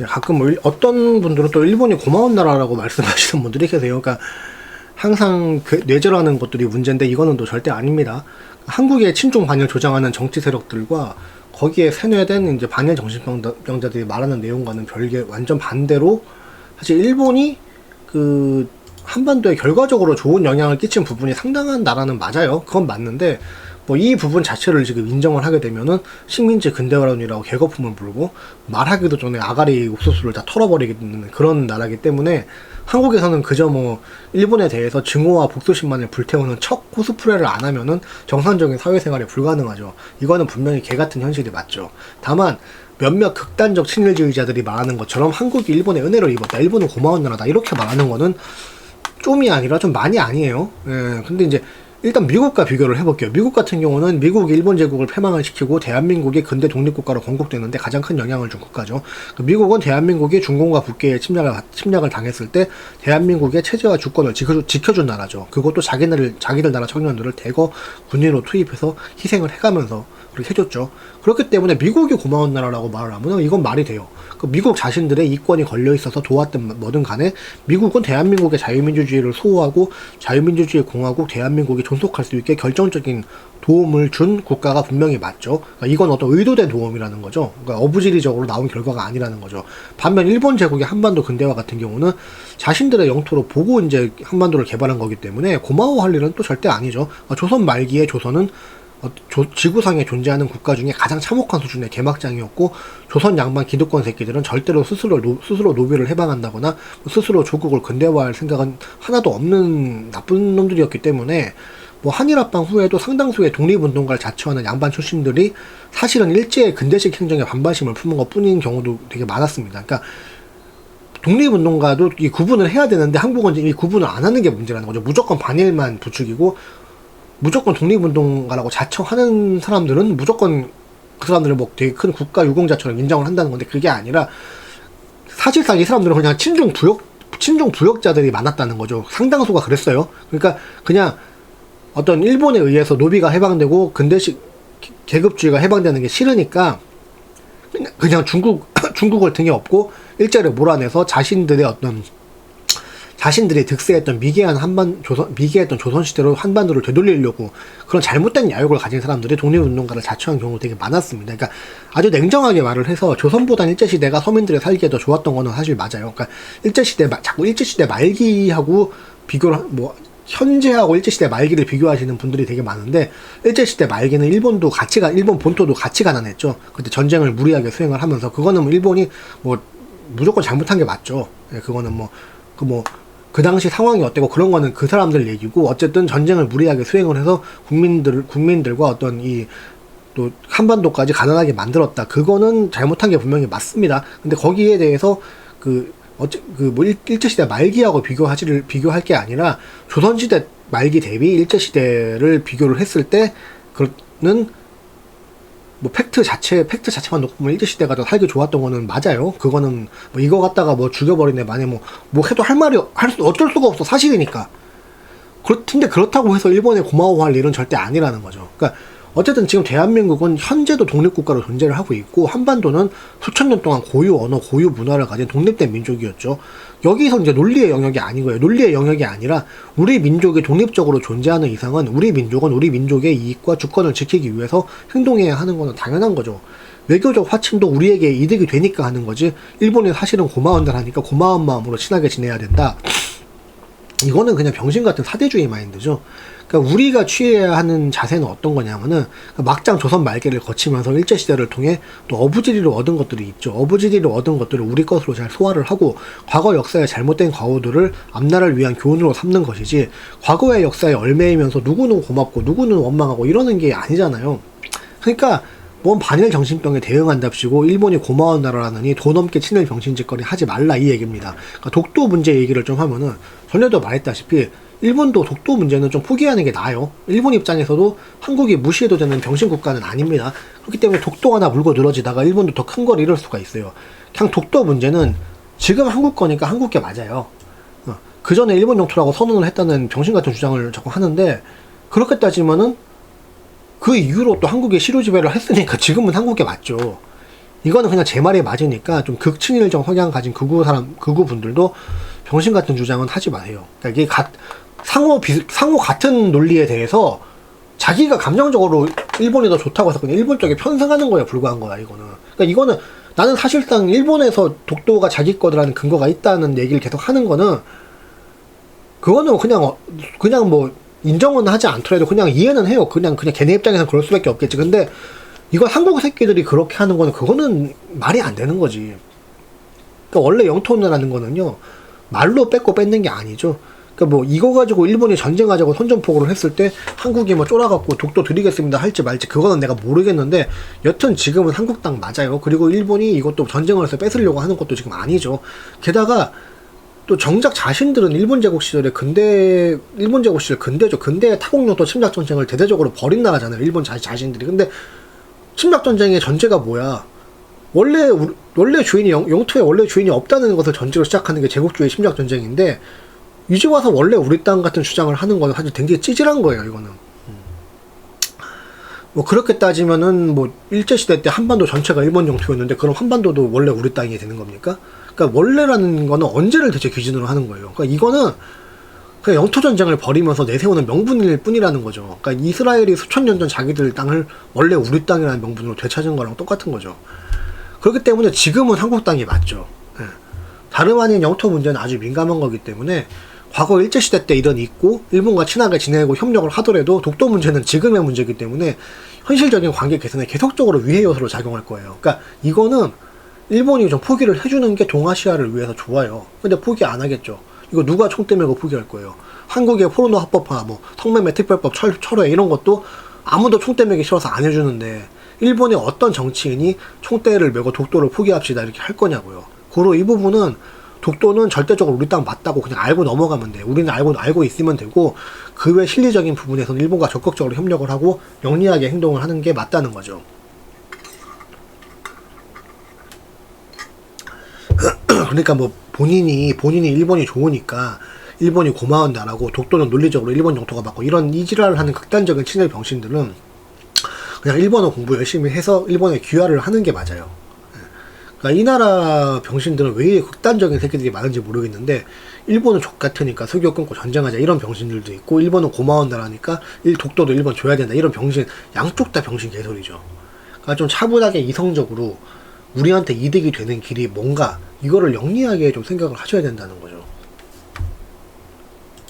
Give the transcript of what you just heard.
가끔 뭐 어떤 분들은 또 일본이 고마운 나라라고 말씀하시는 분들이 계세요. 그러니까 항상 뇌절하는 것들이 문제인데 이거는 또 절대 아닙니다. 한국의 친중 반일 조장하는 정치 세력들과 거기에 세뇌된 이제 반일 정신병자들이 말하는 내용과는 별개 완전 반대로 사실 일본이 그 한반도에 결과적으로 좋은 영향을 끼친 부분이 상당한 나라는 맞아요. 그건 맞는데 뭐 이 부분 자체를 지금 인정을 하게 되면은 식민지 근대화론이라고 개거품을 불고 말하기도 전에 아가리 옥수수를 다 털어버리는 그런 나라기 때문에 한국에서는 그저 뭐 일본에 대해서 증오와 복수심만을 불태우는 척 코스프레를 안 하면은 정상적인 사회생활이 불가능하죠. 이거는 분명히 개같은 현실이 맞죠. 다만 몇몇 극단적 친일주의자들이 말하는 것처럼 한국이 일본의 은혜를 입었다, 일본은 고마운 나라다 이렇게 말하는 거는 좀이 아니라 좀 많이 아니에요. 예, 근데 이제 일단 미국과 비교를 해볼게요. 미국 같은 경우는 미국이 일본 제국을 패망을 시키고 대한민국이 근대 독립국가로 건국되는데 가장 큰 영향을 준 국가죠. 미국은 대한민국이 중공과 북계의 침략을 당했을 때 대한민국의 체제와 주권을 지켜준 나라죠. 그것도 자기들 나라 청년들을 대거 군인으로 투입해서 희생을 해가면서 그렇게 해줬죠. 그렇기 때문에 미국이 고마운 나라라고 말을 하면 이건 말이 돼요. 그 미국 자신들의 이권이 걸려 있어서 도왔든 뭐든 간에 미국은 대한민국의 자유민주주의를 수호하고 자유민주주의 공화국 대한민국이 존속할 수 있게 결정적인 도움을 준 국가가 분명히 맞죠. 그러니까 이건 어떤 의도된 도움이라는 거죠. 그러니까 어부지리적으로 나온 결과가 아니라는 거죠. 반면 일본 제국의 한반도 근대화 같은 경우는 자신들의 영토로 보고 이제 한반도를 개발한 거기 때문에 고마워할 일은 또 절대 아니죠. 조선 말기에 조선은 지구상에 존재하는 국가 중에 가장 참혹한 수준의 개막장이었고 조선 양반 기득권 새끼들은 절대로 스스로 노비를 해방한다거나 스스로 조국을 근대화할 생각은 하나도 없는 나쁜 놈들이었기 때문에 뭐 한일합방 후에도 상당수의 독립운동가를 자처하는 양반 출신들이 사실은 일제의 근대식 행정에 반발심을 품은 것 뿐인 경우도 되게 많았습니다. 그러니까 독립운동가도 이 구분을 해야 되는데 한국은 이 구분을 안 하는 게 문제라는 거죠. 무조건 반일만 부추기고 무조건 독립운동가라고 자처하는 사람들은 무조건 그 사람들을 뭐 되게 큰 국가 유공자처럼 인정을 한다는 건데 그게 아니라 사실상 이 사람들은 그냥 친중 부역자들이 많았다는 거죠. 상당수가 그랬어요. 그러니까 그냥 어떤 일본에 의해서 노비가 해방되고 근대식 계급주의가 해방되는 게 싫으니까 그냥 중국을 등에 업고 일제를 몰아내서 자신들이 득세했던 미개했던 조선시대로 한반도를 되돌리려고 그런 잘못된 야욕을 가진 사람들이 독립운동가를 자처한 경우가 되게 많았습니다. 그러니까 아주 냉정하게 말을 해서 조선보단 일제시대가 서민들의 살기에 더 좋았던 거는 사실 맞아요. 그러니까 자꾸 일제시대 말기하고 비교를, 현재하고 일제시대 말기를 비교하시는 분들이 되게 많은데, 일제시대 말기는 일본 본토도 같이 가난했죠. 그때 전쟁을 무리하게 수행을 하면서, 그거는 일본이 무조건 잘못한 게 맞죠. 그거는 그 당시 상황이 어때고 그런 거는 그 사람들 얘기고, 어쨌든 전쟁을 무리하게 수행을 해서 국민들과 어떤 또 한반도까지 가난하게 만들었다. 그거는 잘못한 게 분명히 맞습니다. 근데 거기에 대해서 일제시대 말기하고 비교할 게 아니라 조선시대 말기 대비 일제시대를 비교를 했을 때 그는 팩트 자체만 놓고 보면 일제시대가 더 살기 좋았던 거는 맞아요. 그거는 이거 갖다가 죽여버리네 만약 해도 어쩔 수가 없어. 사실이니까. 근데 그렇다고 해서 일본에 고마워할 일은 절대 아니라는 거죠. 그러니까 어쨌든 지금 대한민국은 현재도 독립국가로 존재를 하고 있고, 한반도는 수천 년 동안 고유 언어, 고유 문화를 가진 독립된 민족이었죠. 여기서 이제 논리의 영역이 아니고요. 논리의 영역이 아니라 우리 민족이 독립적으로 존재하는 이상은 우리 민족은 우리 민족의 이익과 주권을 지키기 위해서 행동해야 하는 거는 당연한 거죠. 외교적 화친도 우리에게 이득이 되니까 하는 거지, 일본이 사실은 고마운 나라니까 고마운 마음으로 친하게 지내야 된다. 이거는 그냥 병신 같은 사대주의 마인드죠. 그러니까 우리가 취해야 하는 자세는 어떤 거냐면은, 막장 조선 말기를 거치면서 일제시대를 통해 또 어부지리로 얻은 것들이 있죠. 어부지리로 얻은 것들을 우리 것으로 잘 소화를 하고 과거 역사의 잘못된 과오들을 앞날을 위한 교훈으로 삼는 것이지, 과거의 역사에 얽매이면서 누구는 고맙고 누구는 원망하고 이러는 게 아니잖아요. 그러니까 뭔 반일 정신병에 대응한답시고 일본이 고마운 나라라느니 도 넘게 친일 병신짓거리 하지 말라, 이 얘기입니다. 그러니까 독도 문제 얘기를 좀 하면은, 전에도 말했다시피 일본도 독도 문제는 좀 포기하는 게 나아요. 일본 입장에서도 한국이 무시해도 되는 병신 국가는 아닙니다. 그렇기 때문에 독도 하나 물고 늘어지다가 일본도 더 큰 걸 잃을 수가 있어요. 그냥 독도 문제는 지금 한국 거니까 한국 게 맞아요. 그 전에 일본 영토라고 선언을 했다는 병신 같은 주장을 자꾸 하는데, 그렇게 따지면은 그 이후로 또 한국에 시료지배를 했으니까 지금은 한국에 맞죠. 이거는 그냥 제 말이 맞으니까 좀 극친일적 성향 가진 극우 분들도 병신 같은 주장은 하지 마세요. 그러니까 이게 상호 같은 논리에 대해서 자기가 감정적으로 일본이 더 좋다고 해서 그냥 일본 쪽에 편승하는 거에 불과한 거야, 이거는. 그러니까 이거는 나는 사실상 일본에서 독도가 자기 거라는 근거가 있다는 얘기를 계속 하는 거는 그거는 그냥 뭐 인정은 하지 않더라도 그냥 이해는 해요. 그냥 걔네 입장에서는 그럴 수밖에 없겠지. 근데 이거 한국 새끼들이 그렇게 하는 거는 그거는 말이 안 되는 거지. 그러니까 원래 영토라는 거는요, 말로 뺏고 뺏는 게 아니죠. 그러니까 뭐 이거 가지고 일본이 전쟁하자고 선전포고를 했을 때 한국이 뭐 쫄아갖고 독도 드리겠습니다 할지 말지 그거는 내가 모르겠는데, 여튼 지금은 한국 땅 맞아요. 그리고 일본이 이것도 전쟁을 해서 뺏으려고 하는 것도 지금 아니죠. 게다가 또 정작 자신들은 일본 제국 시절에 근대의 타국용토 침략 전쟁을 대대적으로 벌인 나라잖아요, 일본 자신들이. 근데 침략 전쟁의 전제가 뭐야? 원래 주인이 영토에 원래 주인이 없다는 것을 전제로 시작하는 게 제국주의 침략 전쟁인데, 이제 와서 원래 우리 땅 같은 주장을 하는 거는 사실 굉장히 찌질한 거예요, 이거는. 뭐 그렇게 따지면은 뭐 일제시대 때 한반도 전체가 일본 영토였는데 그럼 한반도도 원래 우리 땅이 되는 겁니까? 그러니까 원래라는 거는 언제를 대체 기준으로 하는 거예요. 그러니까 이거는 그냥 영토 전쟁을 벌이면서 내세우는 명분일 뿐이라는 거죠. 그러니까 이스라엘이 수천 년 전 자기들 땅을 원래 우리 땅이라는 명분으로 되찾은 거랑 똑같은 거죠. 그렇기 때문에 지금은 한국 땅이 맞죠. 다름 아닌 영토 문제는 아주 민감한 거기 때문에 과거 일제시대 때 일은 있고 일본과 친하게 지내고 협력을 하더라도 독도 문제는 지금의 문제이기 때문에 현실적인 관계 개선에 계속적으로 위해 요소로 작용할 거예요. 그러니까 이거는 일본이 좀 포기를 해주는 게 동아시아를 위해서 좋아요. 근데 포기 안 하겠죠. 이거 누가 총대 메고 포기할 거예요. 한국의 포르노 합법화, 뭐 성매매 특별법 철회 이런 것도 아무도 총대 메기 싫어서 안 해주는데 일본의 어떤 정치인이 총대를 메고 독도를 포기합시다 이렇게 할 거냐고요. 고로 이 부분은 독도는 절대적으로 우리 땅 맞다고 그냥 알고 넘어가면 돼. 우리는 알고 있으면 되고, 그 외 실리적인 부분에서는 일본과 적극적으로 협력을 하고 영리하게 행동을 하는 게 맞다는 거죠. 그러니까 뭐 본인이 일본이 좋으니까 일본이 고마운 나라고 독도는 논리적으로 일본 영토가 맞고 이런 이지랄을 하는 극단적인 친일 병신들은 그냥 일본어 공부 열심히 해서 일본에 귀화를 하는 게 맞아요. 그러니까 이 나라 병신들은 왜 이렇게 극단적인 새끼들이 많은지 모르겠는데, 일본은 족같으니까 석유 끊고 전쟁하자 이런 병신들도 있고, 일본은 고마운 나라니까 독도도 일본 줘야 된다 이런 병신, 양쪽 다 병신 개소리죠. 그러니까 좀 차분하게 이성적으로 우리한테 이득이 되는 길이 뭔가 이거를 영리하게 좀 생각을 하셔야 된다는 거죠.